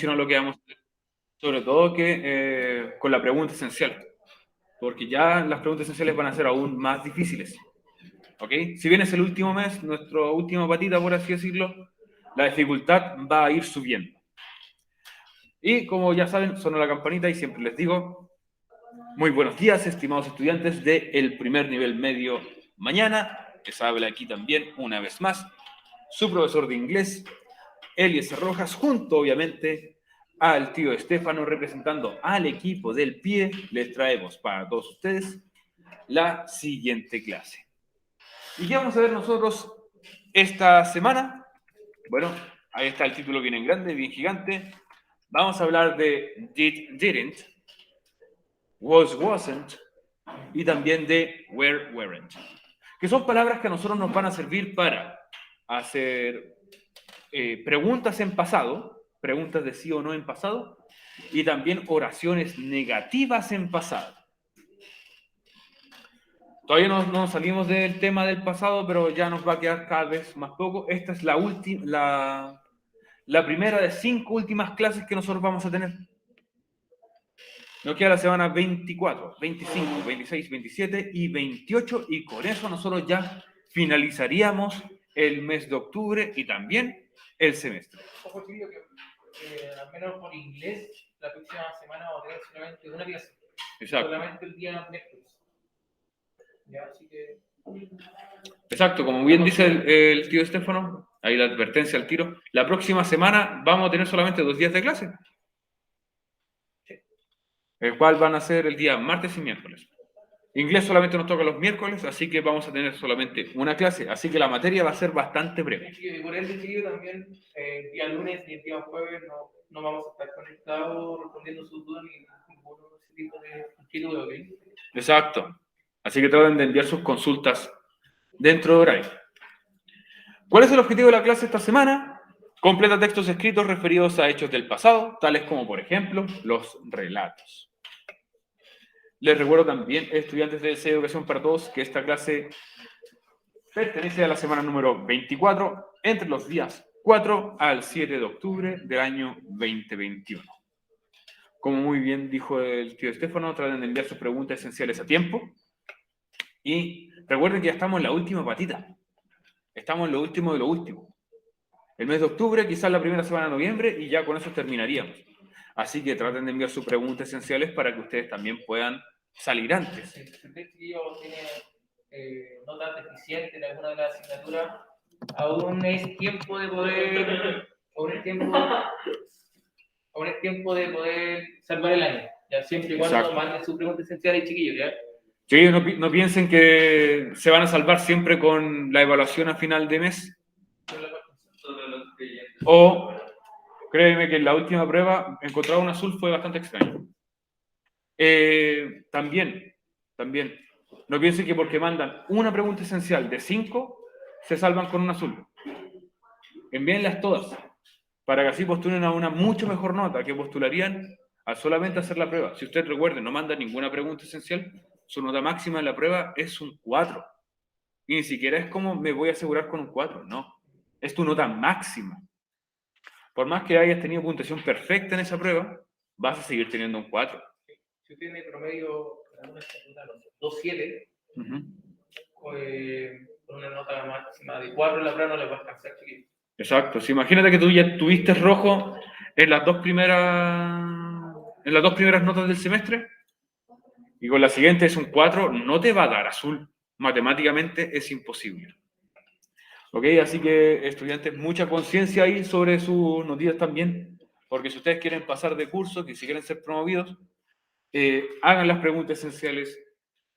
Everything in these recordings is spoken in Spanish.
atención a lo que vamos a hacer, sobre todo que con la pregunta esencial, porque ya las preguntas esenciales van a ser aún más difíciles. ¿Ok? Si bien es el último mes, nuestra última patita, por así decirlo, la dificultad va a ir subiendo. Y como ya saben, suena la campanita y siempre les digo, muy buenos días, estimados estudiantes del primer nivel medio mañana. Les habla aquí también, una vez más, su profesor de inglés, Eliezer Rojas, junto obviamente al tío Estefano, representando al equipo del PIE. Les traemos para todos ustedes la siguiente clase. ¿Y qué vamos a ver nosotros esta semana? Bueno, ahí está el título bien en grande, bien gigante. Vamos a hablar de did, didn't, was, wasn't, y también de were, weren't, que son palabras que a nosotros nos van a servir para hacer preguntas en pasado, preguntas de sí o no en pasado, y también oraciones negativas en pasado. Todavía no salimos del tema del pasado, pero ya nos va a quedar cada vez más poco. Esta es la primera de 5 últimas clases que nosotros vamos a tener. Nos queda la semana 24, 25, 26, 27 y 28, y con eso nosotros ya finalizaríamos el mes de octubre y también el semestre. Ojo, chiquillo, que al menos por inglés, la próxima semana vamos a tener solamente una clase. Exacto. Solamente el día miércoles. Ya, así que... Exacto, como bien dice el tío Estefano, ahí la advertencia al tiro, la próxima semana vamos a tener solamente 2 días de clase, el cual van a ser el día martes y miércoles. Inglés solamente nos toca los miércoles, así que vamos a tener solamente una clase, así que la materia va a ser bastante breve. Y por ende, chiquillo, también el día lunes y el día jueves no vamos a estar conectados respondiendo sus dudas ni ninguno de ese tipo de inquietudes, ¿ok? Exacto. Así que traten de enviar sus consultas dentro de horario. ¿Cuál es el objetivo de la clase esta semana? Completa textos escritos referidos a hechos del pasado, tales como, por ejemplo, los relatos. Les recuerdo también, estudiantes de Educación para Todos, que esta clase pertenece a la semana número 24, entre los días 4 al 7 de octubre del año 2021. Como muy bien dijo el tío Estefano, traten de enviar sus preguntas esenciales a tiempo. Y recuerden que ya estamos en la última patita. Estamos en lo último de lo último. El mes de octubre, quizás la primera semana de noviembre, y ya con eso terminaríamos. Así que traten de enviar sus preguntas esenciales para que ustedes también puedan salir antes. Si usted, chiquillo, tiene notas deficientes en alguna de las asignaturas, aún es tiempo de poder... Aún es tiempo de poder salvar el año, ya siempre y cuando manden sus preguntas esenciales, chiquillos, ¿ya? Sí, no piensen que se van a salvar siempre con la evaluación a final de mes. O, créeme que en la última prueba, encontrar un azul fue bastante extraño. También, no piensen que porque mandan una pregunta esencial de 5, se salvan con un azul. Envíenlas todas, para que así postulen a una mucho mejor nota que postularían al solamente hacer la prueba. Si usted recuerde, no manda ninguna pregunta esencial, su nota máxima en la prueba es un 4. Y ni siquiera es como me voy a asegurar con un 4, no. Es tu nota máxima. Por más que hayas tenido puntuación perfecta en esa prueba, vas a seguir teniendo un 4. Si usted tiene promedio, 2.7, con una nota máxima de 4 en la prueba no le va a alcanzar, chiquillo. Exacto. Si imagínate que tú ya tuviste rojo en las dos primeras notas del semestre y con la siguiente es un 4, no te va a dar azul. Matemáticamente es imposible. ¿Ok? Así que, estudiantes, mucha conciencia ahí sobre sus noticias también, porque si ustedes quieren pasar de curso, que si quieren ser promovidos, hagan las preguntas esenciales,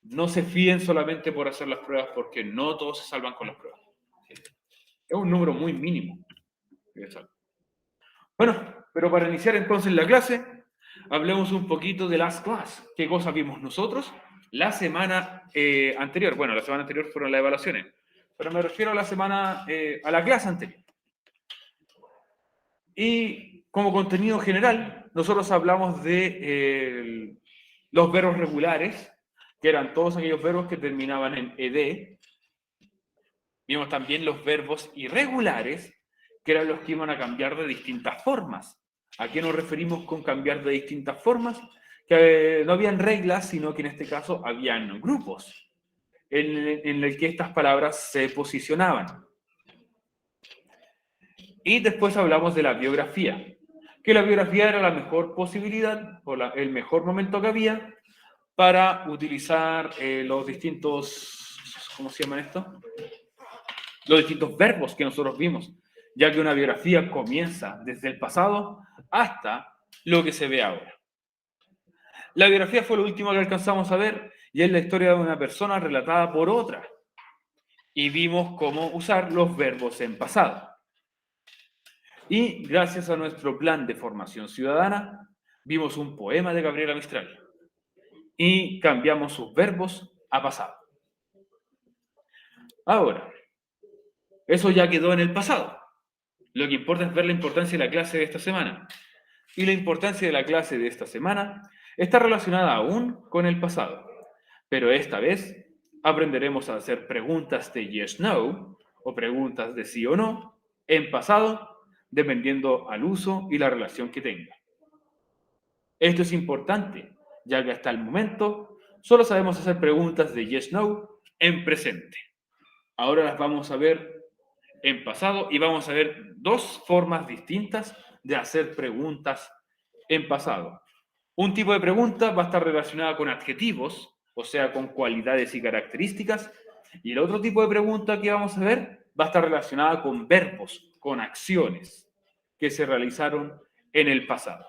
no se fíen solamente por hacer las pruebas, porque no todos se salvan con las pruebas. Es un número muy mínimo. Bueno, pero para iniciar entonces la clase, hablemos un poquito de las clases. ¿Qué cosas vimos nosotros la semana anterior? Bueno, la semana anterior fueron las evaluaciones, pero me refiero a la clase anterior. Y como contenido general, nosotros hablamos de los verbos regulares, que eran todos aquellos verbos que terminaban en ed. Vimos también los verbos irregulares, que eran los que iban a cambiar de distintas formas. ¿A qué nos referimos con cambiar de distintas formas? Que no habían reglas, sino que en este caso habían grupos en el que estas palabras se posicionaban. Y después hablamos de la biografía, que la biografía era la mejor posibilidad o el mejor momento que había para utilizar los distintos, ¿cómo se llaman esto? Los distintos verbos que nosotros vimos, ya que una biografía comienza desde el pasado hasta lo que se ve ahora. La biografía fue lo último que alcanzamos a ver y es la historia de una persona relatada por otra. Y vimos cómo usar los verbos en pasado. Y gracias a nuestro plan de formación ciudadana, vimos un poema de Gabriela Mistral y cambiamos sus verbos a pasado. Ahora, eso ya quedó en el pasado. Lo que importa es ver la importancia de la clase de esta semana. Y la importancia de la clase de esta semana está relacionada aún con el pasado. Pero esta vez aprenderemos a hacer preguntas de yes-no o preguntas de sí o no en pasado, dependiendo al uso y la relación que tenga. Esto es importante, ya que hasta el momento solo sabemos hacer preguntas de yes-no en presente. Ahora las vamos a ver en pasado y vamos a ver dos formas distintas de hacer preguntas en pasado. Un tipo de pregunta va a estar relacionada con adjetivos, o sea, con cualidades y características, y el otro tipo de pregunta que vamos a ver va a estar relacionada con verbos, con acciones que se realizaron en el pasado.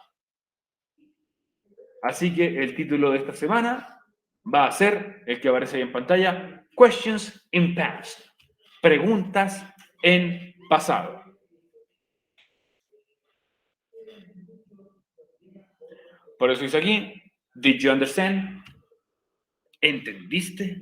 Así que el título de esta semana va a ser el que aparece ahí en pantalla, Questions in Past, preguntas en pasado. Por eso dice aquí, did you understand? ¿Entendiste?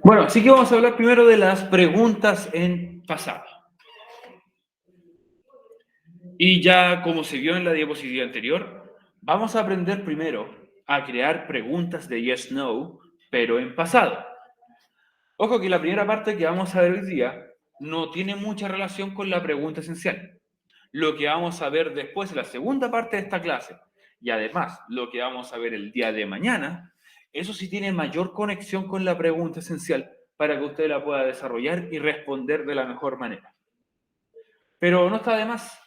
Bueno, así que vamos a hablar primero de las preguntas en pasado. Y ya como se vio en la diapositiva anterior, vamos a aprender primero a crear preguntas de yes-no, pero en pasado. Ojo que la primera parte que vamos a ver hoy día no tiene mucha relación con la pregunta esencial. Lo que vamos a ver después en la segunda parte de esta clase, y además lo que vamos a ver el día de mañana, eso sí tiene mayor conexión con la pregunta esencial para que usted la pueda desarrollar y responder de la mejor manera. Pero no está de más,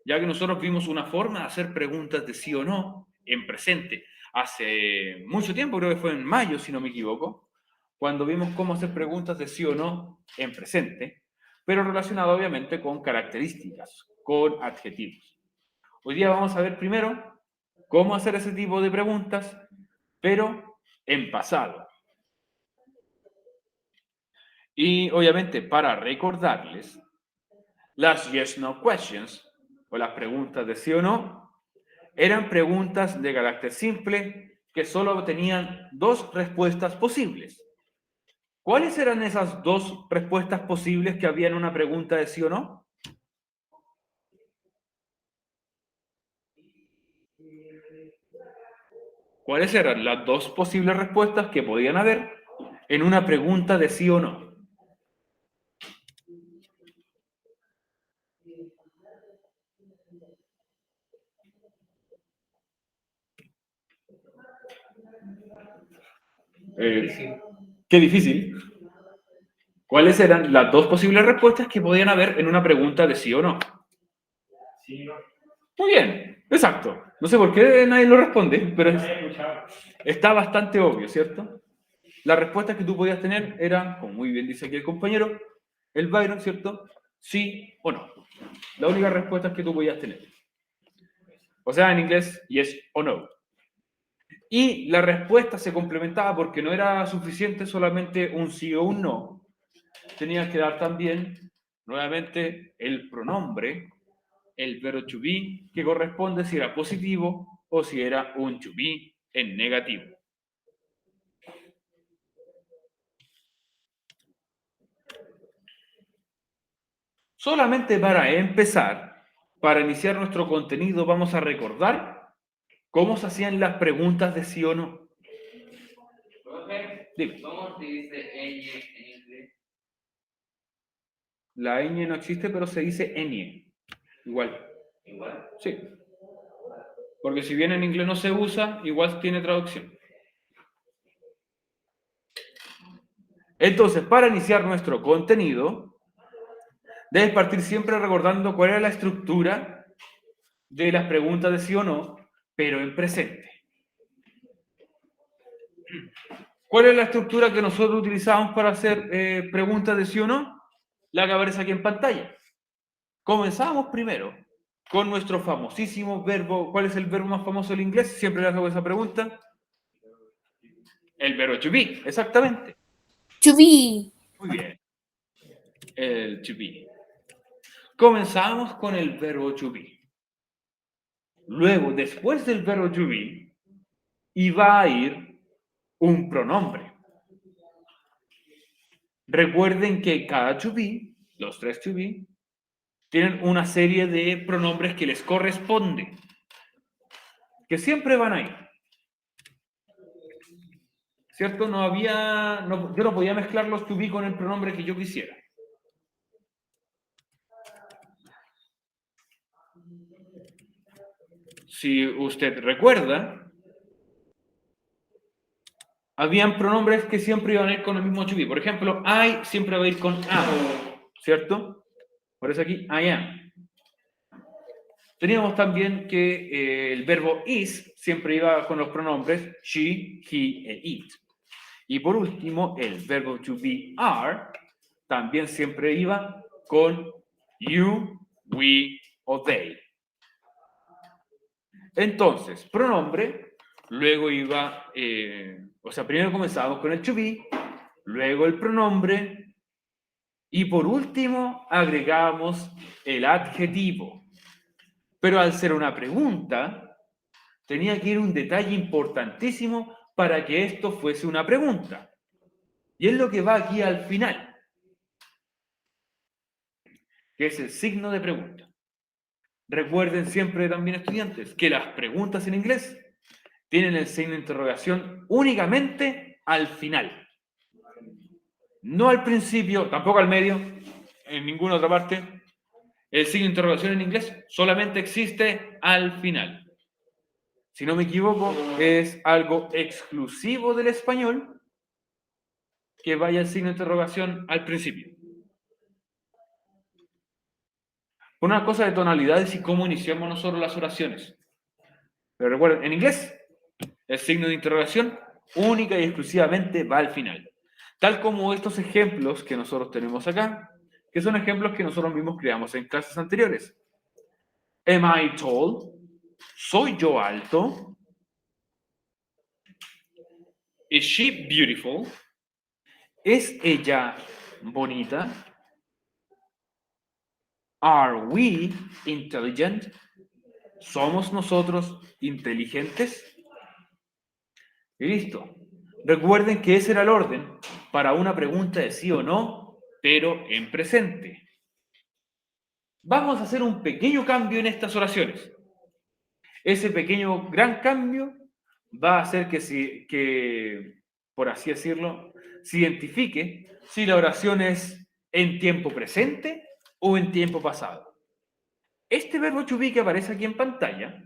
ya que nosotros vimos una forma de hacer preguntas de sí o no en presente hace mucho tiempo, creo que fue en mayo, si no me equivoco, cuando vimos cómo hacer preguntas de sí o no en presente, pero relacionado obviamente con características, con adjetivos. Hoy día vamos a ver primero cómo hacer ese tipo de preguntas, pero en pasado. Y obviamente para recordarles, las yes-no questions, o las preguntas de sí o no, eran preguntas de carácter simple que solo tenían dos respuestas posibles. ¿Cuáles eran esas dos respuestas posibles que había en una pregunta de sí o no? ¿Cuáles eran las dos posibles respuestas que podían haber en una pregunta de sí o no? Qué difícil. ¿Cuáles eran las dos posibles respuestas que podían haber en una pregunta de sí o no? Sí, no. Muy bien, exacto. No sé por qué nadie lo responde, pero está bastante obvio, ¿cierto? Las respuestas que tú podías tener eran, como muy bien dice aquí el compañero, el Byron, ¿cierto? Sí o no. La única respuesta que tú podías tener. O sea, en inglés, yes o no. Y la respuesta se complementaba porque no era suficiente solamente un sí o un no. Tenías que dar también, nuevamente, el pronombre, el verbo to be, que corresponde si era positivo o si era un to be en negativo. Solamente para empezar, para iniciar nuestro contenido, vamos a recordar cómo se hacían las preguntas de sí o no. Profe, Dime. ¿cómo se dice ñ en inglés? La ñ no existe, pero se dice ñ. Igual. Igual. Sí. Porque si bien en inglés no se usa, igual tiene traducción. Entonces, para iniciar nuestro contenido, debes partir siempre recordando cuál era la estructura de las preguntas de sí o no, pero en presente. ¿Cuál es la estructura que nosotros utilizamos para hacer preguntas de sí o no? La que aparece aquí en pantalla. Comenzamos primero con nuestro famosísimo verbo. ¿Cuál es el verbo más famoso del inglés? Siempre le hago esa pregunta. El verbo to be, exactamente. To be. Muy bien. El to be. Comenzamos con el verbo to be. Luego, después del verbo to be, iba a ir un pronombre. Recuerden que cada to be, los tres to be, tienen una serie de pronombres que les corresponde, que siempre van a ir. ¿Cierto? Yo no podía mezclar los to be con el pronombre que yo quisiera. Si usted recuerda, habían pronombres que siempre iban a ir con el mismo to be. Por ejemplo, I siempre va a ir con am, ¿cierto? Por eso aquí I am. Teníamos también que el verbo is siempre iba con los pronombres she, he e it. Y por último, el verbo to be are también siempre iba con you, we o they. Entonces, pronombre, luego iba, primero comenzamos con el to be, luego el pronombre y por último agregamos el adjetivo. Pero al ser una pregunta, tenía que ir un detalle importantísimo para que esto fuese una pregunta. Y es lo que va aquí al final, que es el signo de pregunta. Recuerden siempre también, estudiantes, que las preguntas en inglés tienen el signo de interrogación únicamente al final. No al principio, tampoco al medio, en ninguna otra parte. El signo de interrogación en inglés solamente existe al final. Si no me equivoco, es algo exclusivo del español que vaya el signo de interrogación al principio. Una cosa de tonalidades y cómo iniciamos nosotros las oraciones. Pero recuerden, en inglés, el signo de interrogación única y exclusivamente va al final. Tal como estos ejemplos que nosotros tenemos acá, que son ejemplos que nosotros mismos creamos en clases anteriores. Am I tall? ¿Soy yo alto? Is she beautiful? ¿Es ella bonita? Are we intelligent? ¿Somos nosotros inteligentes? Y listo. Recuerden que ese era el orden para una pregunta de sí o no, pero en presente. Vamos a hacer un pequeño cambio en estas oraciones. Ese pequeño gran cambio va a hacer que, por así decirlo, se identifique si la oración es en tiempo presente o en tiempo pasado. Este verbo to be que aparece aquí en pantalla,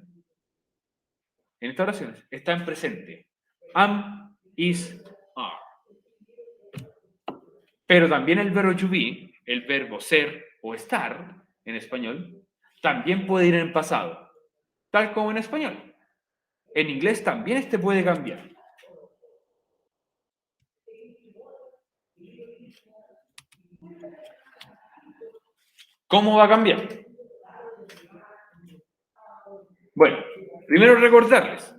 en estas oraciones, está en presente. Am, is, are. Pero también el verbo to be, el verbo ser o estar en español, también puede ir en pasado, tal como en español. En inglés también este puede cambiar. ¿Cómo va a cambiar? Bueno, primero recordarles,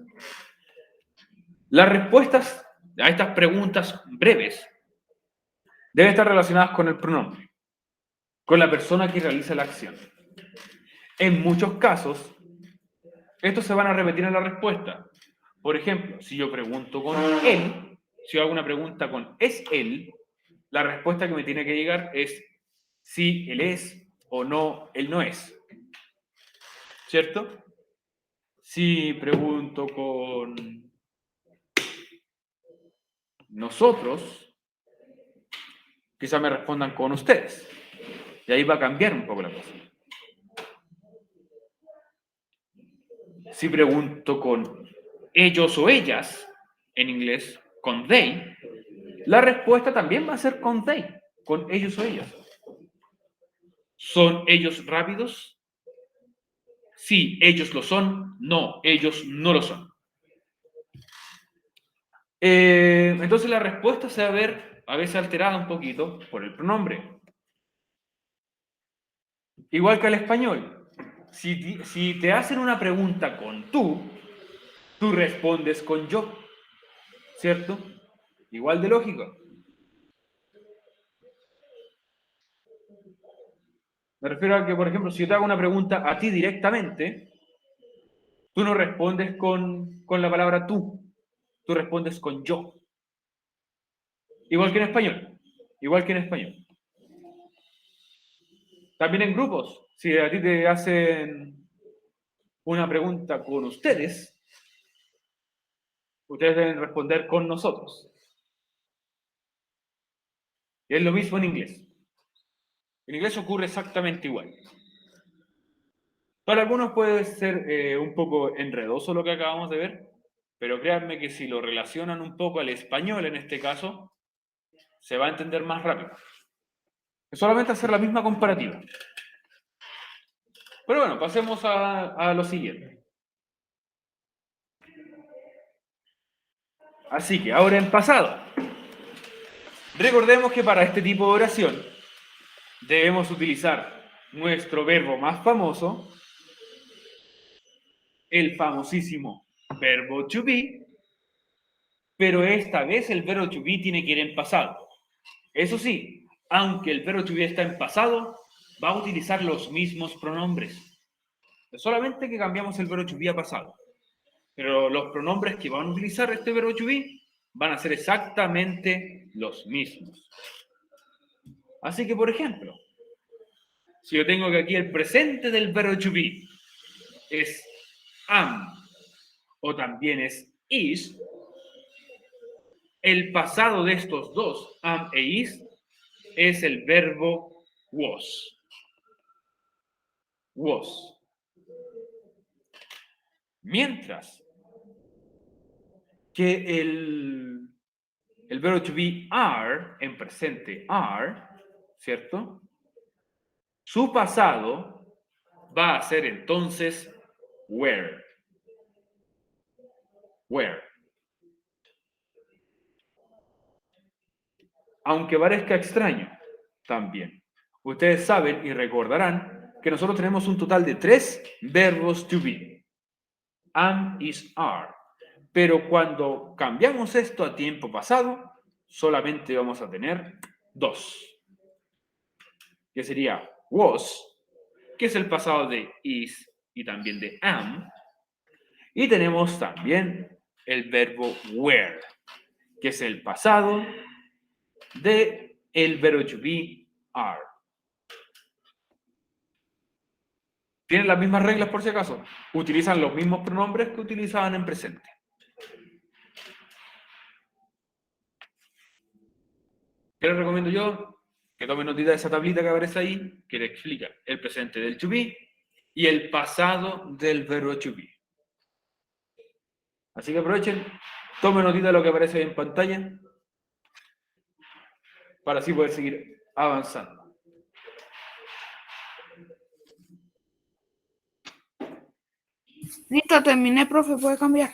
las respuestas a estas preguntas breves deben estar relacionadas con el pronombre, con la persona que realiza la acción. En muchos casos, estos se van a repetir en la respuesta. Por ejemplo, si yo pregunto con él, si yo hago una pregunta con ¿es él?, la respuesta que me tiene que llegar es si él es o no, él no es. ¿Cierto? Si pregunto con nosotros, quizá me respondan con ustedes. Y ahí va a cambiar un poco la cosa. Si pregunto con ellos o ellas, en inglés, con they, la respuesta también va a ser con they, con ellos o ellas. ¿Son ellos rápidos? Sí, ellos lo son. No, ellos no lo son. Entonces la respuesta se va a ver a veces alterada un poquito por el pronombre. Igual que al español. Si te hacen una pregunta con tú respondes con yo. ¿Cierto? Igual de lógico. Me refiero a que, por ejemplo, si yo te hago una pregunta a ti directamente, tú no respondes con la palabra tú respondes con yo. Igual que en español. Igual que en español. También en grupos. Si a ti te hacen una pregunta con ustedes deben responder con nosotros. Y es lo mismo en inglés. En inglés ocurre exactamente igual. Para algunos puede ser un poco enredoso lo que acabamos de ver, pero créanme que si lo relacionan un poco al español en este caso, se va a entender más rápido. Es solamente hacer la misma comparativa. Pero bueno, pasemos a lo siguiente. Así que ahora en pasado. Recordemos que para este tipo de oración debemos utilizar nuestro verbo más famoso, el famosísimo verbo to be, pero esta vez el verbo to be tiene que ir en pasado. Eso sí, aunque el verbo to be está en pasado, va a utilizar los mismos pronombres. Solamente que cambiamos el verbo to be a pasado. Pero los pronombres que van a utilizar este verbo to be van a ser exactamente los mismos. Así que, por ejemplo, si yo tengo que aquí el presente del verbo to be es am o también es is, el pasado de estos dos, am e is, es el verbo was. Was. Mientras que el verbo to be are, en presente are, ¿cierto? Su pasado va a ser entonces were. Were. Aunque parezca extraño, también. Ustedes saben y recordarán que nosotros tenemos un total de 3 verbos to be. Am, is, are. Pero cuando cambiamos esto a tiempo pasado, solamente vamos a tener 2. Que sería was, que es el pasado de is y también de am. Y tenemos también el verbo were, que es el pasado de el verbo to be are. Tienen las mismas reglas por si acaso. Utilizan los mismos pronombres que utilizaban en presente. ¿Qué les recomiendo yo? Que tomen notita de esa tablita que aparece ahí, que le explica el presente del to be y el pasado del verbo to be. Así que aprovechen, tomen notita de lo que aparece ahí en pantalla para así poder seguir avanzando. Listo, terminé, profe, puede cambiar.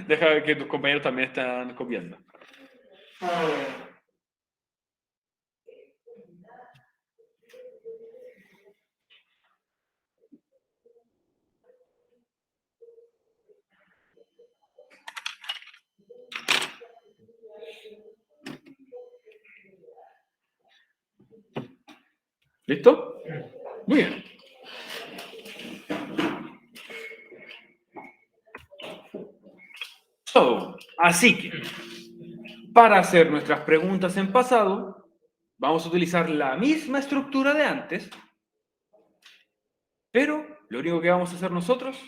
Deja que tus compañeros también están copiando. ¿Listo? Muy bien. Así que, para hacer nuestras preguntas en pasado, vamos a utilizar la misma estructura de antes, pero lo único que vamos a hacer nosotros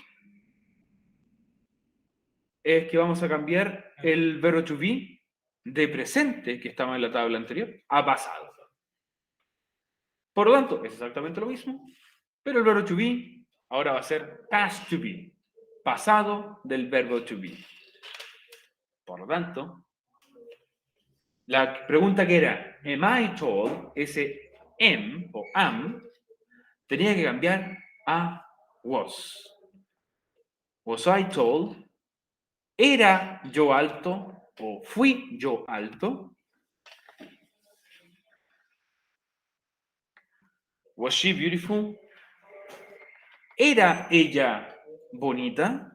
es que vamos a cambiar el verbo to be de presente, que estaba en la tabla anterior, a pasado. Por lo tanto, es exactamente lo mismo, pero el verbo to be ahora va a ser past to be, pasado del verbo to be. Por lo tanto, la pregunta que era am I told, ese am o am, tenía que cambiar a was. Was I told? ¿Era yo alto o fui yo alto? Was she beautiful? ¿Era ella bonita?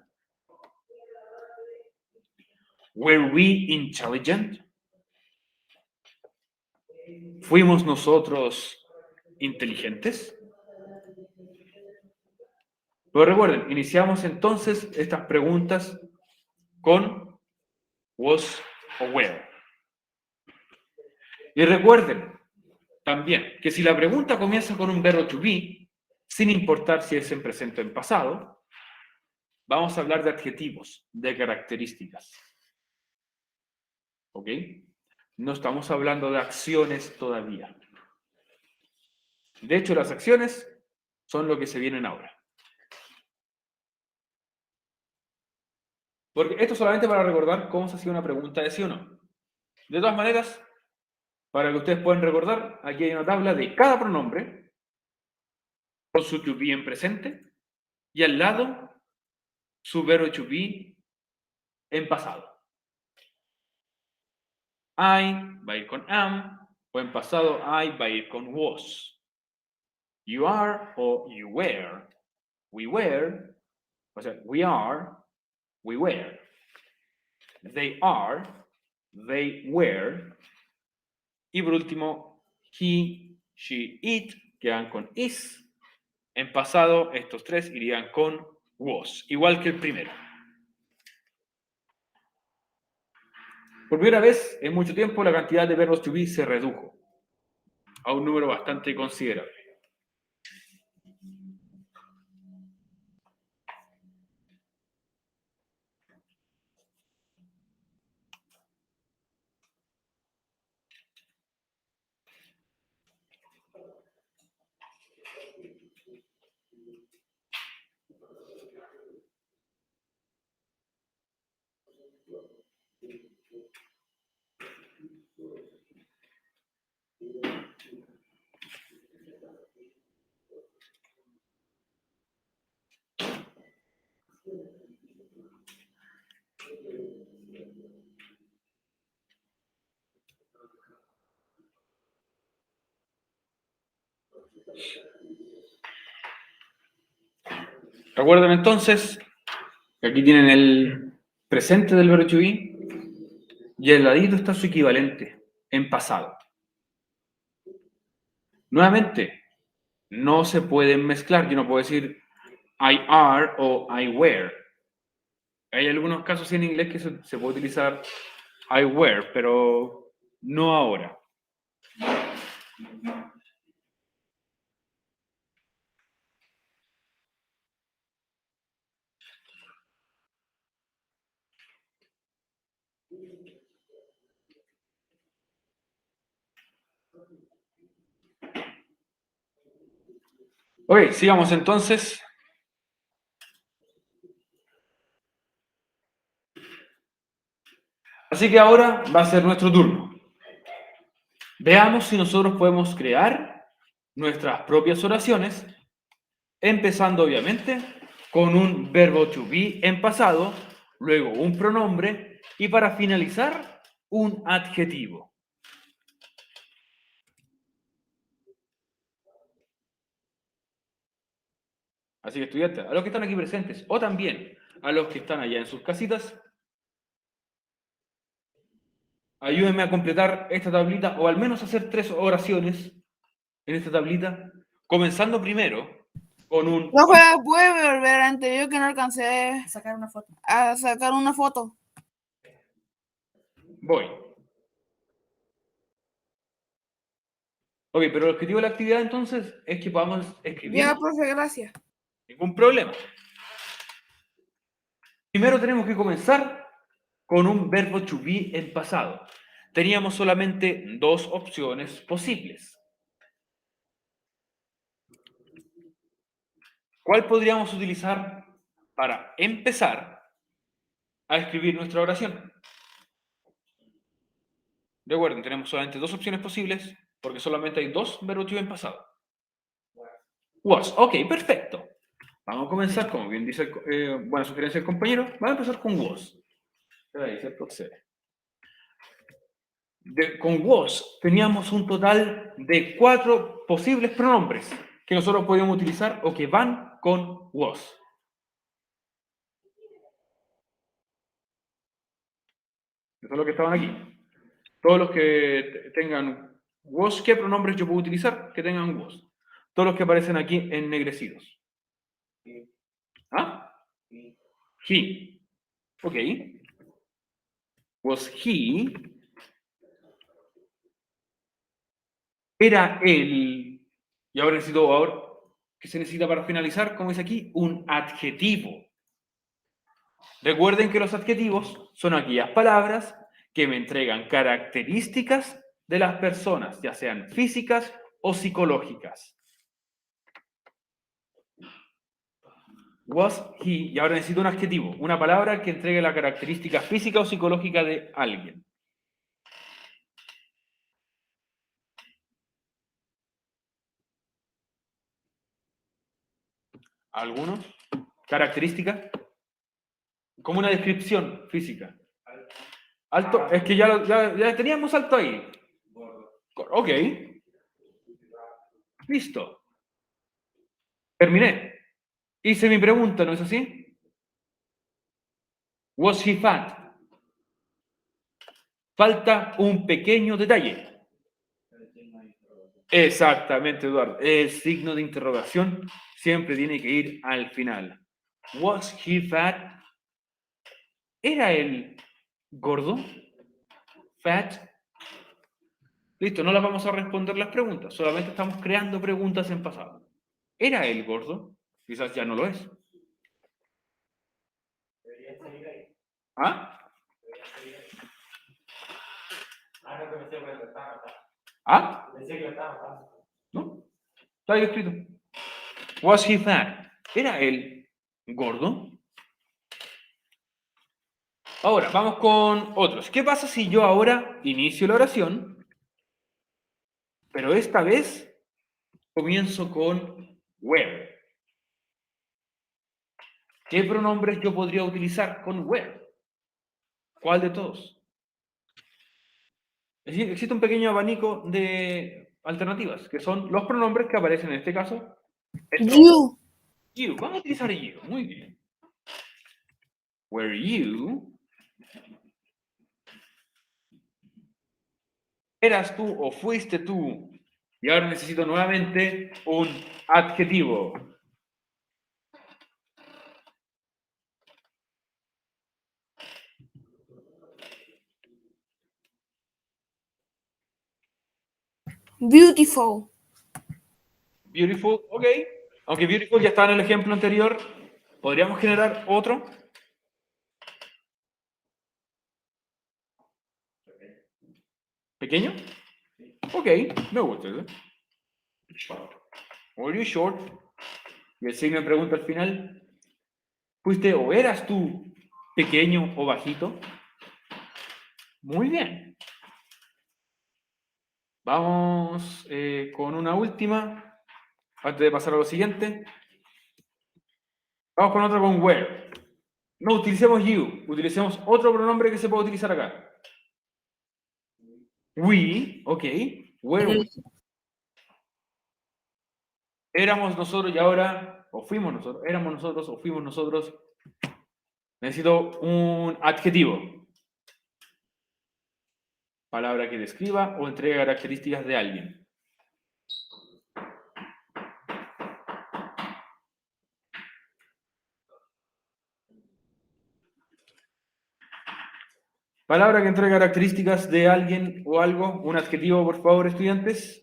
Were we intelligent? ¿Fuimos nosotros inteligentes? Pero recuerden, iniciamos entonces estas preguntas con was o were. Y recuerden también que si la pregunta comienza con un verbo to be, sin importar si es en presente o en pasado, vamos a hablar de adjetivos, de características. ¿Ok? No estamos hablando de acciones todavía. De hecho, las acciones son lo que se vienen ahora. Porque esto solamente para recordar cómo se hacía una pregunta de sí o no. De todas maneras, para que ustedes puedan recordar, aquí hay una tabla de cada pronombre con su to be en presente y al lado su verbo to be en pasado. I va a ir con am, o en pasado I va a ir con was. You are o you were. We were, o sea, we are, we were. They are, they were. Y por último, he, she, it, quedan con is. En pasado, estos tres irían con was, igual que el primero. Por primera vez en mucho tiempo, la cantidad de verbos to be se redujo a un número bastante considerable. Recuerden entonces que aquí tienen el presente del verbo to be y al ladito está su equivalente en pasado. Nuevamente, no se pueden mezclar. Yo no puedo decir I are o I were. Hay algunos casos en inglés que se puede utilizar I were, pero no ahora. Ok, sigamos entonces. Así que ahora va a ser nuestro turno. Veamos si nosotros podemos crear nuestras propias oraciones, empezando obviamente con un verbo to be en pasado, luego un pronombre y para finalizar un adjetivo. Así que estudiantes, a los que están aquí presentes o también a los que están allá en sus casitas, ayúdenme a completar esta tablita o al menos hacer 3 oraciones en esta tablita comenzando primero con un... Profe, ¿puede volver al anterior que no alcancé A sacar una foto. a sacar una foto? Voy. Ok, pero el objetivo de la actividad entonces es que podamos escribir. Ya, profe, gracias. Ningún problema. Primero tenemos que comenzar con un verbo to be en pasado. Teníamos solamente dos opciones posibles. ¿Cuál podríamos utilizar para empezar a escribir nuestra oración? Recuerden, tenemos solamente dos opciones posibles porque solamente hay dos verbos to be en pasado. Was. Ok, perfecto. Vamos a comenzar, como bien dice, buena sugerencia del compañero, vamos a empezar con was. Ahí, ¿cierto? Sí. Con was teníamos un total de 4 posibles pronombres que nosotros podíamos utilizar o que van con was. Eso es lo que estaban aquí. Todos los que tengan was, ¿qué pronombres yo puedo utilizar? Que tengan was. Todos los que aparecen aquí ennegrecidos. ¿Ah? He. Ok. Was he. Era él. Y ahora ¿qué se necesita para finalizar? Como dice aquí, un adjetivo. Recuerden que los adjetivos son aquellas palabras que me entregan características de las personas, ya sean físicas o psicológicas. Was he, y ahora necesito un adjetivo, una palabra que entregue la característica física o psicológica de alguien. ¿Alguno? ¿Característica? Como una descripción física. Alto, es que ya teníamos alto ahí. Ok. Listo. Terminé. Hice mi pregunta, ¿no es así? Was he fat? Falta un pequeño detalle. Exactamente, Eduardo. El signo de interrogación siempre tiene que ir al final. Was he fat? ¿Era él gordo? Fat. Listo, no las vamos a responder las preguntas, solamente estamos creando preguntas en pasado. ¿Era él gordo? Quizás ya no lo es. ¿Ah? ¿Ah? ¿No? Está ahí escrito. Was he fat? ¿Era él gordo? Ahora, vamos con otros. ¿Qué pasa si yo ahora inicio la oración, pero esta vez comienzo con were? ¿Qué pronombres yo podría utilizar con were? ¿Cuál de todos? Es decir, existe un pequeño abanico de alternativas, que son los pronombres que aparecen en este caso. You. You. Vamos a utilizar you. Muy bien. Were you? ¿Eras tú o fuiste tú? Y ahora necesito nuevamente un adjetivo. Beautiful. Beautiful, ok. Aunque beautiful ya está en el ejemplo anterior, ¿podríamos generar otro? ¿Pequeño? Ok, me gusta. Were you short? Y el signo de pregunta al final. ¿Fuiste o eras tú pequeño o bajito? Muy bien. Vamos con una última, antes de pasar a lo siguiente. Vamos con otra con where. No utilicemos you, utilicemos otro pronombre que se puede utilizar acá. We, ok. Where we. Éramos nosotros y ahora, o fuimos nosotros, éramos nosotros o fuimos nosotros. Necesito un adjetivo. Palabra que describa o entregue características de alguien. Palabra que entrega características de alguien o algo. Un adjetivo, por favor, estudiantes.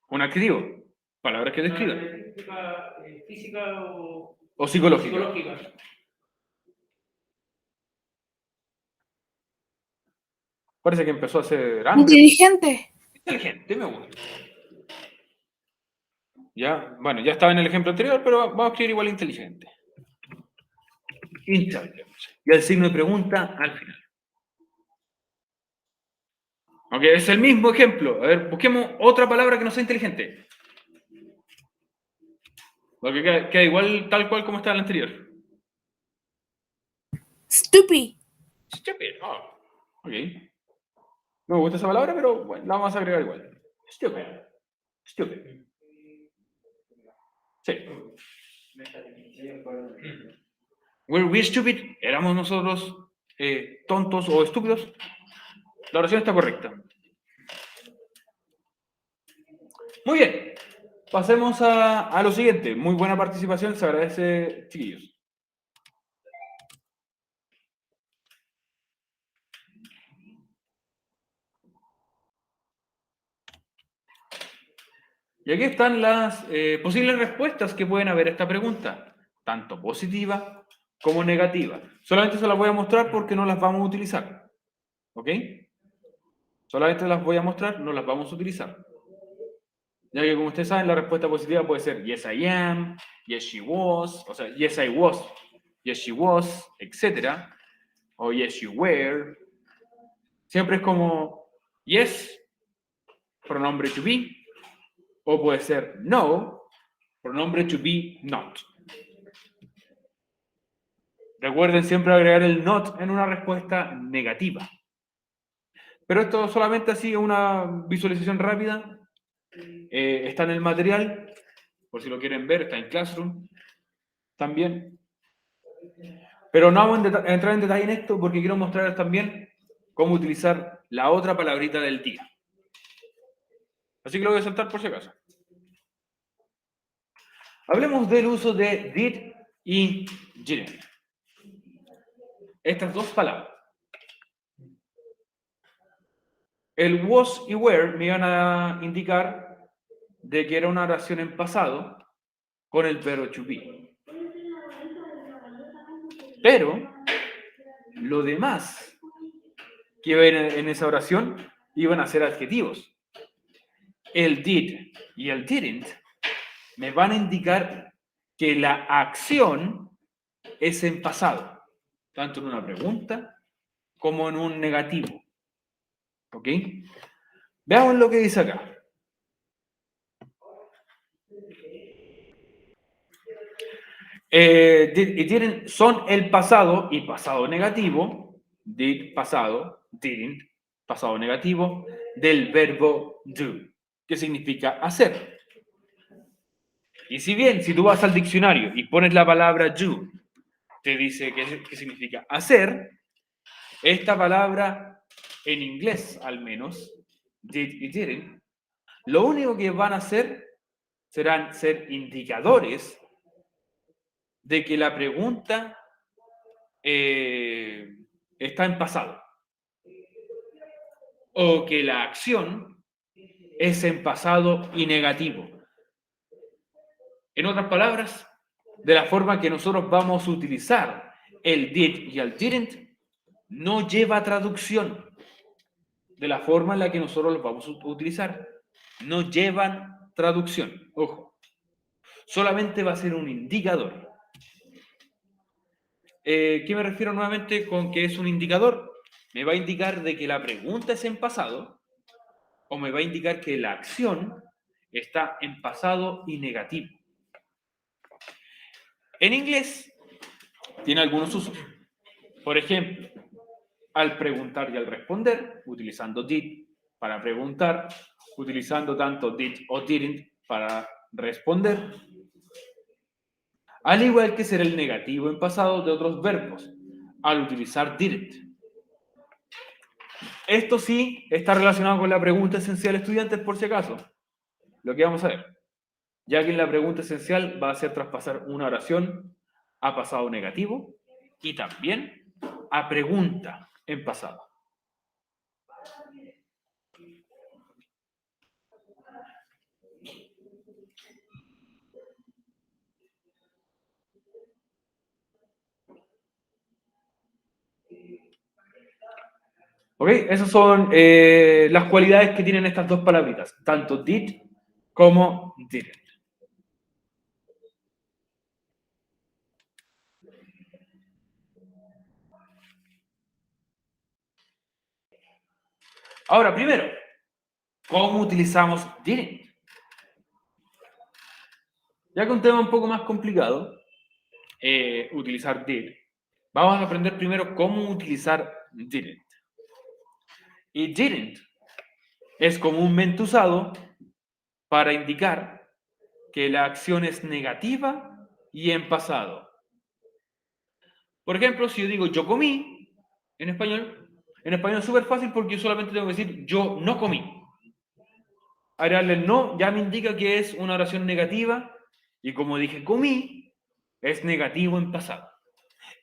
Un adjetivo. Palabra que describa. Física O psicológica. psicológica. Parece que empezó a ser hambre. Inteligente. Inteligente, me gusta. Ya, bueno, ya estaba en el ejemplo anterior, pero vamos a escribir igual inteligente. Intelligence. Y el signo de pregunta al final. Ok, es el mismo ejemplo. A ver, busquemos otra palabra que no sea inteligente. Porque queda igual, tal cual como estaba el anterior. Stupid. Stupid. Oh, ok. No me gusta esa palabra, pero bueno, la vamos a agregar igual. Stupid. Stupid. Sí. Were we stupid? ¿Éramos nosotros tontos o estúpidos? La oración está correcta. Muy bien. Pasemos a lo siguiente. Muy buena participación. Se agradece, chiquillos. Y aquí están las posibles respuestas que pueden haber a esta pregunta, tanto positiva como negativa. Solamente se las voy a mostrar porque no las vamos a utilizar. ¿Ok? Solamente las voy a mostrar, no las vamos a utilizar. Ya que como ustedes saben, la respuesta positiva puede ser yes I am, yes she was, o sea, yes I was, yes she was, etc. O yes you were. Siempre es como yes, pronombre to be, o puede ser no, pronombre to be not. Recuerden siempre agregar el not en una respuesta negativa. Pero esto solamente así, una visualización rápida. Está en el material, por si lo quieren ver, está en Classroom también. Pero no vamos a entrar en detalle en esto porque quiero mostrarles también cómo utilizar la otra palabrita del día. Así que lo voy a saltar por si acaso. Hablemos del uso de did y didn't. Estas dos palabras. El was y were me iban a indicar de que era una oración en pasado con el verbo to be. Pero lo demás que iba en esa oración iban a ser adjetivos. El did y el didn't me van a indicar que la acción es en pasado, tanto en una pregunta como en un negativo. ¿Ok? Veamos lo que dice acá. Did y didn't son el pasado y pasado negativo. Did, pasado, didn't, pasado negativo, del verbo do, que significa hacer. Y si bien, si tú vas al diccionario y pones la palabra do, te dice que significa hacer, esta palabra, en inglés al menos, did y didn't, lo único que van a hacer serán ser indicadores de que la pregunta está en pasado o que la acción es en pasado y negativo. En otras palabras, de la forma que nosotros vamos a utilizar el did y el didn't, no lleva traducción. De la forma en la que nosotros los vamos a utilizar, no llevan traducción. Ojo, solamente va a ser un indicador. ¿Qué me refiero nuevamente con que es un indicador? Me va a indicar de que la pregunta es en pasado o me va a indicar que la acción está en pasado y negativo. En inglés tiene algunos usos. Por ejemplo, al preguntar y al responder, utilizando did para preguntar, utilizando tanto did o didn't para responder, al igual que ser el negativo en pasado de otros verbos. al utilizar didn't. Esto sí está relacionado con la pregunta esencial, estudiantes, por si acaso. Lo que vamos a ver. Ya que en la pregunta esencial va a ser traspasar una oración a pasado negativo y también a pregunta en pasado. ¿Ok? Esas son las cualidades que tienen estas dos palabritas, tanto did como didn't. Ahora, primero, ¿cómo utilizamos didn't? Ya que un tema un poco más complicado, utilizar did, vamos a aprender primero cómo utilizar didn't. Y didn't es comúnmente usado para indicar que la acción es negativa y en pasado. Por ejemplo, si yo digo yo comí, en español es súper fácil porque yo solamente tengo que decir yo no comí. Agregarle el no ya me indica que es una oración negativa y como dije comí, es negativo en pasado.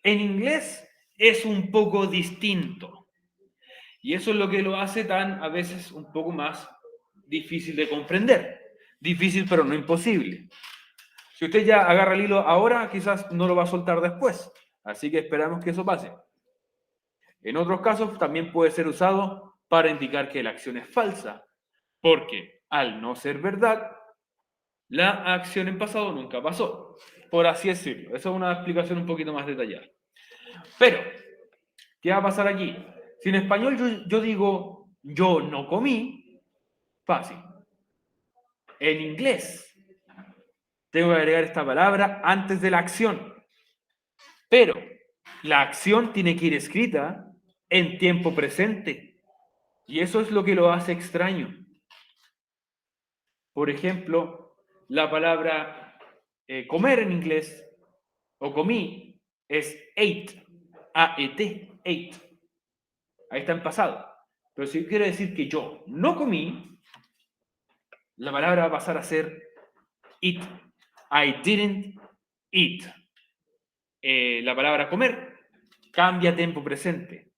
En inglés es un poco distinto y eso es lo que lo hace tan a veces un poco más difícil de comprender. Difícil pero no imposible. Si usted ya agarra el hilo ahora, quizás no lo va a soltar después. Así que esperamos que eso pase. En otros casos también puede ser usado para indicar que la acción es falsa, porque al no ser verdad, la acción en pasado nunca pasó, por así decirlo. Esa es una explicación un poquito más detallada. Pero, ¿qué va a pasar aquí? Si en español yo digo yo no comí, fácil. En inglés, tengo que agregar esta palabra antes de la acción. Pero la acción tiene que ir escrita en tiempo presente. Y eso es lo que lo hace extraño. Por ejemplo, la palabra comer en inglés o comí es ate, A-E-T, ate. Ahí está en pasado. Pero si quiero decir que yo no comí, la palabra va a pasar a ser eat. I didn't eat. La palabra comer cambia a tiempo presente,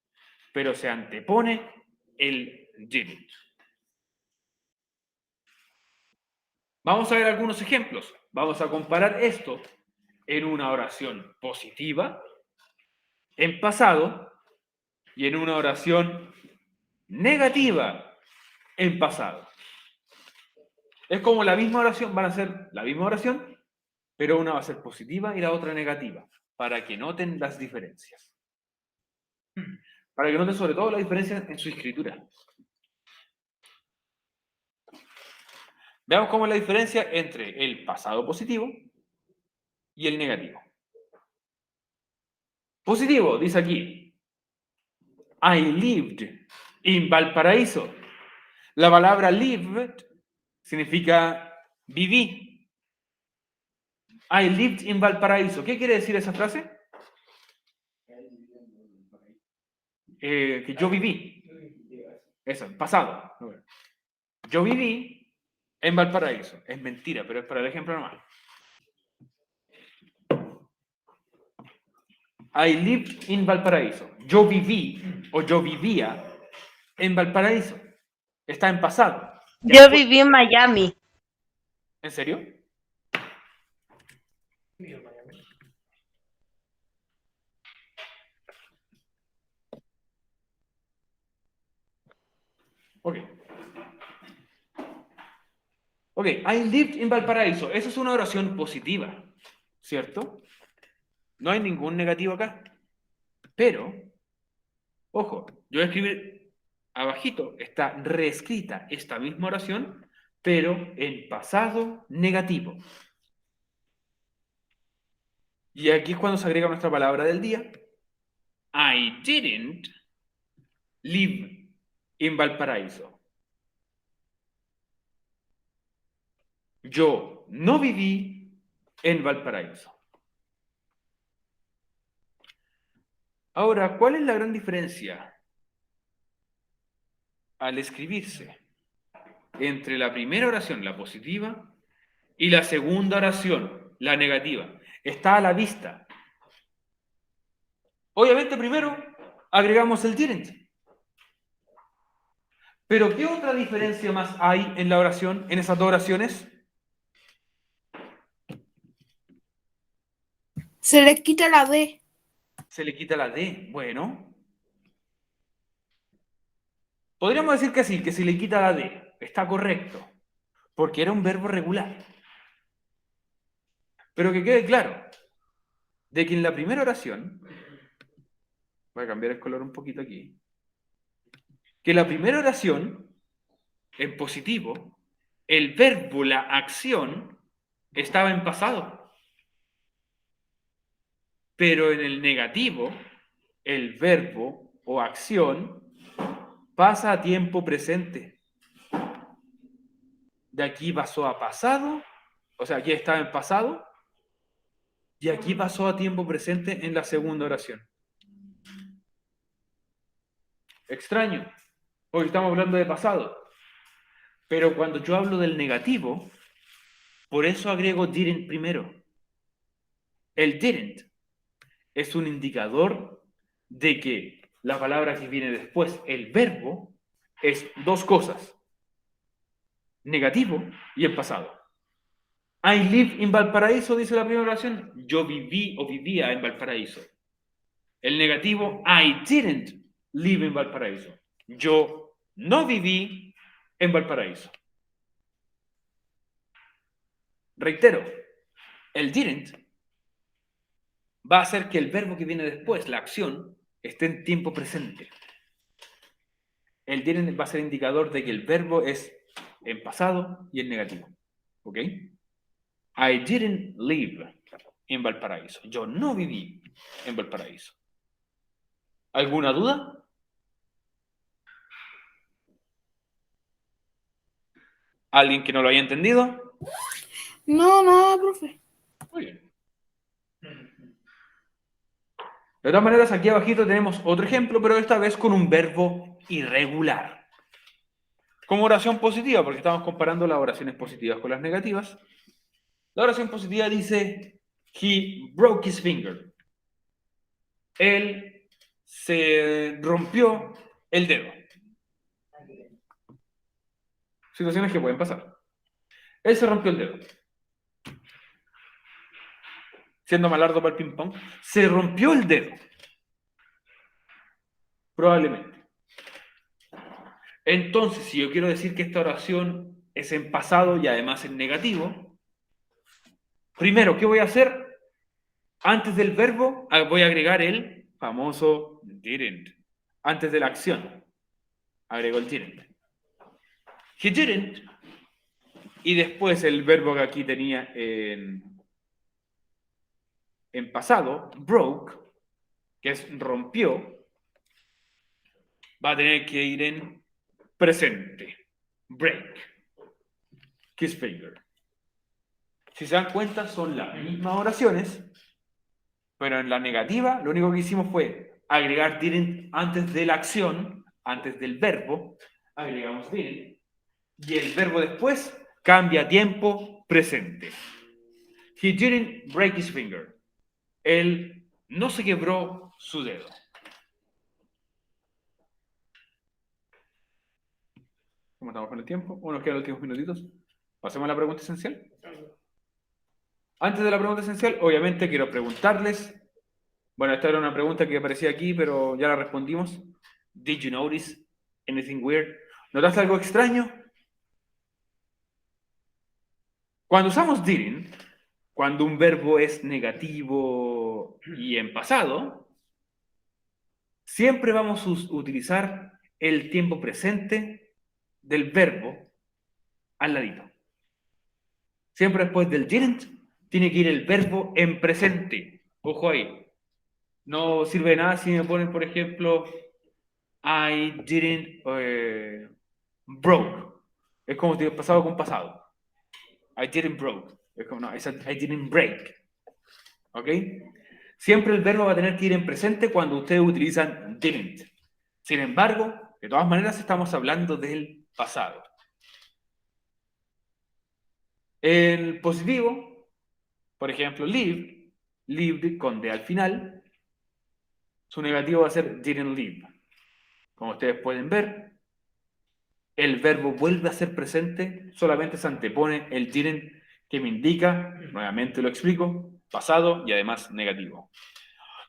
pero se antepone el didn't. Vamos a ver algunos ejemplos. Vamos a comparar esto en una oración positiva, en pasado, y en una oración negativa, en pasado. Es como la misma oración, van a ser la misma oración, pero una va a ser positiva y la otra negativa, para que noten las diferencias. Para que noten sobre todo la diferencia en su escritura. Veamos cómo es la diferencia entre el pasado positivo y el negativo. Positivo, dice aquí, I lived in Valparaíso. La palabra lived significa viví. I lived in Valparaíso. ¿Qué quiere decir esa frase? Que yo viví. Eso, pasado. Yo viví en Valparaíso. Es mentira, pero es para el ejemplo normal. I lived in Valparaíso. Yo viví o yo vivía en Valparaíso. Está en pasado. Yo viví en Miami. ¿En serio? Ok. Ok, I lived in Valparaíso. Eso es una oración positiva, ¿cierto? No hay ningún negativo acá. Pero, ojo, yo voy a escribir abajito, está reescrita esta misma oración, pero en pasado negativo. Y aquí es cuando se agrega nuestra palabra del día. I didn't live in Valparaíso. Yo no viví en Valparaíso. Ahora, ¿cuál es la gran diferencia al escribirse entre la primera oración, la positiva, y la segunda oración, la negativa? Está a la vista. Obviamente, primero agregamos el didn't. Pero, ¿qué otra diferencia más hay en la oración, en esas dos oraciones? Se le quita la D. Se le quita la D. Bueno, podríamos decir que sí, que se le quita la D. Está correcto, porque era un verbo regular. Pero que quede claro, de que en la primera oración, voy a cambiar el color un poquito aquí, que la primera oración, en positivo, el verbo, la acción, estaba en pasado. Pero en el negativo, el verbo o acción pasa a tiempo presente. De aquí pasó a pasado, o sea, aquí estaba en pasado, y aquí pasó a tiempo presente en la segunda oración. Extraño, porque estamos hablando de pasado. Pero cuando yo hablo del negativo, por eso agrego didn't primero. El didn't es un indicador de que la palabra que viene después, el verbo, es dos cosas: negativo y en pasado. I live in Valparaíso, dice la primera oración. Yo viví o vivía en Valparaíso. El negativo, I didn't live in Valparaíso. Yo no viví en Valparaíso. Reitero, el didn't va a hacer que el verbo que viene después, la acción, esté en tiempo presente. El didn't va a ser indicador de que el verbo es en pasado y en negativo. ¿Ok? I didn't live in Valparaíso. Yo no viví en Valparaíso. ¿Alguna duda? ¿Alguien que no lo haya entendido? No, profe. Muy bien. De todas maneras, aquí abajito tenemos otro ejemplo, pero esta vez con un verbo irregular. Como oración positiva, porque estamos comparando las oraciones positivas con las negativas. La oración positiva dice, he broke his finger. Él se rompió el dedo. Situaciones que pueden pasar. Él se rompió el dedo. Siendo malardo para el ping-pong, se rompió el dedo. Probablemente. Entonces, si yo quiero decir que esta oración es en pasado y además en negativo, primero, ¿qué voy a hacer? Antes del verbo, voy a agregar el famoso didn't. Antes de la acción, agrego el didn't. He didn't. Y después el verbo que aquí tenía en pasado, broke, que es rompió, va a tener que ir en presente. Break. His finger. Si se dan cuenta, son las mismas oraciones, pero en la negativa lo único que hicimos fue agregar didn't antes de la acción, antes del verbo, agregamos didn't, y el verbo después cambia a tiempo presente. He didn't break his finger. Él no se quebró su dedo. ¿Cómo estamos con el tiempo? ¿O nos quedan los últimos minutitos? Pasemos a la pregunta esencial. Antes de la pregunta esencial, obviamente quiero preguntarles. Bueno, esta era una pregunta que aparecía aquí, pero ya la respondimos. Did you notice anything weird? ¿Notaste algo extraño? Cuando usamos didn't, cuando un verbo es negativo y en pasado, siempre vamos a utilizar el tiempo presente del verbo al ladito. Siempre después del didn't tiene que ir el verbo en presente. Ojo ahí. No sirve de nada si me ponen, por ejemplo, I didn't broke. Es como si pasado con pasado. I didn't broke. Es como, no, es I didn't break. ¿Ok? siempre el verbo va a tener que ir en presente cuando ustedes utilizan didn't. Sin embargo, de todas maneras estamos hablando del pasado. El positivo, por ejemplo, lived con D al final, su negativo va a ser didn't live. Como ustedes pueden ver, el verbo vuelve a ser presente, solamente se antepone el didn't que me indica, nuevamente lo explico, pasado y además negativo.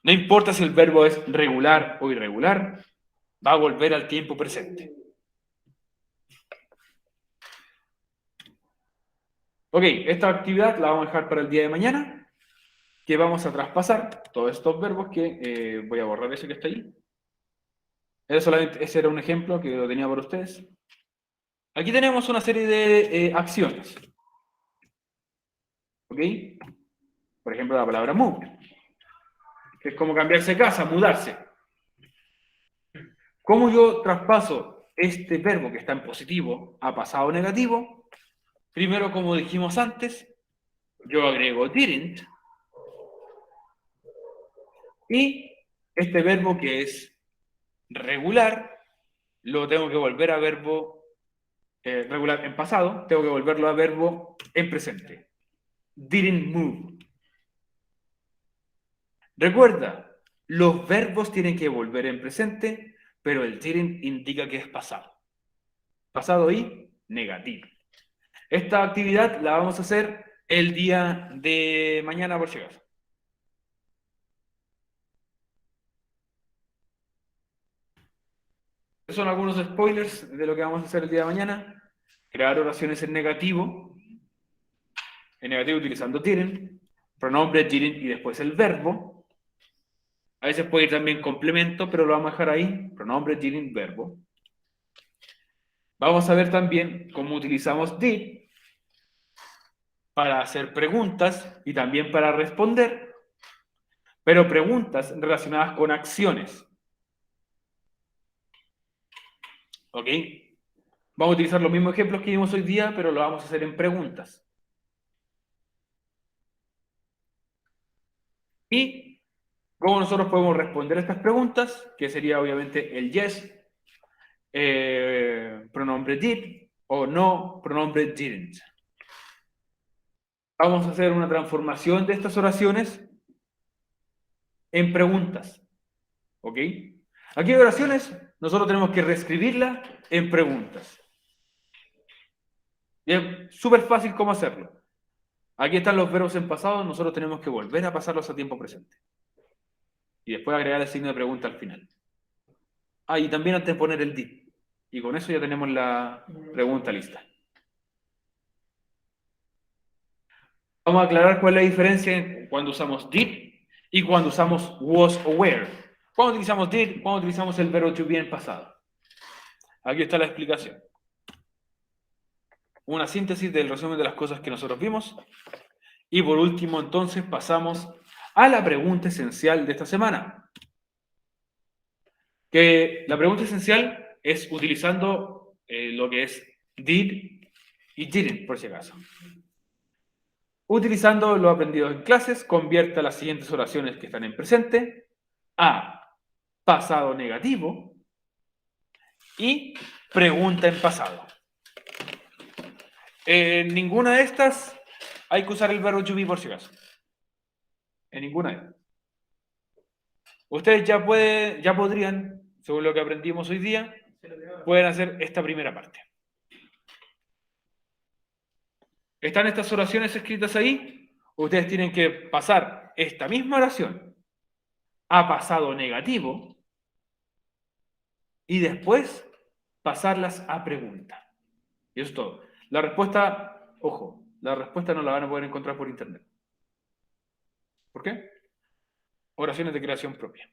No importa si el verbo es regular o irregular, va a volver al tiempo presente. Ok, esta actividad la vamos a dejar para el día de mañana, que vamos a traspasar todos estos verbos que voy a borrar ese que está ahí. Ese era un ejemplo que lo tenía para ustedes. Aquí tenemos una serie de acciones. ¿Ok? Por ejemplo, la palabra move, que es como cambiarse de casa, mudarse. ¿Cómo yo traspaso este verbo que está en positivo a pasado negativo? Primero, como dijimos antes, yo agrego didn't. Y este verbo que es regular, lo tengo que volver a verbo regular en pasado, tengo que volverlo a verbo en presente. Didn't move. Recuerda, los verbos tienen que volver en presente, pero el didn't indica que es pasado. Pasado y negativo. Esta actividad la vamos a hacer el día de mañana por si acaso. Estos son algunos spoilers de lo que vamos a hacer el día de mañana. Crear oraciones en negativo utilizando didn't, pronombre didn't y después el verbo. A veces puede ir también complemento, pero lo vamos a dejar ahí, pronombre didn't, verbo. Vamos a ver también cómo utilizamos did para hacer preguntas y también para responder, pero preguntas relacionadas con acciones. ¿Ok? Vamos a utilizar los mismos ejemplos que vimos hoy día, pero lo vamos a hacer en preguntas. Y cómo nosotros podemos responder a estas preguntas, que sería obviamente el yes, pronombre did, o no, pronombre didn't. Vamos a hacer una transformación de estas oraciones en preguntas. ¿Ok? Aquí hay oraciones, nosotros tenemos que reescribirlas en preguntas. Y es súper fácil cómo hacerlo. Aquí están los verbos en pasado, nosotros tenemos que volver a pasarlos a tiempo presente. Y después agregar el signo de pregunta al final. Ah, y también antes de poner el did. Y con eso ya tenemos la pregunta lista. Vamos a aclarar cuál es la diferencia cuando usamos did y cuando usamos was o were. ¿Cuándo utilizamos did? ¿Cuándo utilizamos el verbo to be en pasado? Aquí está la explicación. Una síntesis del resumen de las cosas que nosotros vimos. Y por último, entonces, pasamos a la pregunta esencial de esta semana. Que la pregunta esencial es utilizando lo que es did y didn't, por si acaso. Utilizando lo aprendido en clases, convierta las siguientes oraciones que están en presente a pasado negativo y pregunta en pasado. En ninguna de estas hay que usar el verbo to be por si acaso. En ninguna de estas. Ustedes ya podrían, según lo que aprendimos hoy día, pueden hacer esta primera parte. ¿Están estas oraciones escritas ahí? Ustedes tienen que pasar esta misma oración a pasado negativo y después pasarlas a pregunta. Y eso es todo. La respuesta, ojo, la respuesta no la van a poder encontrar por internet. ¿Por qué? Oraciones de creación propia.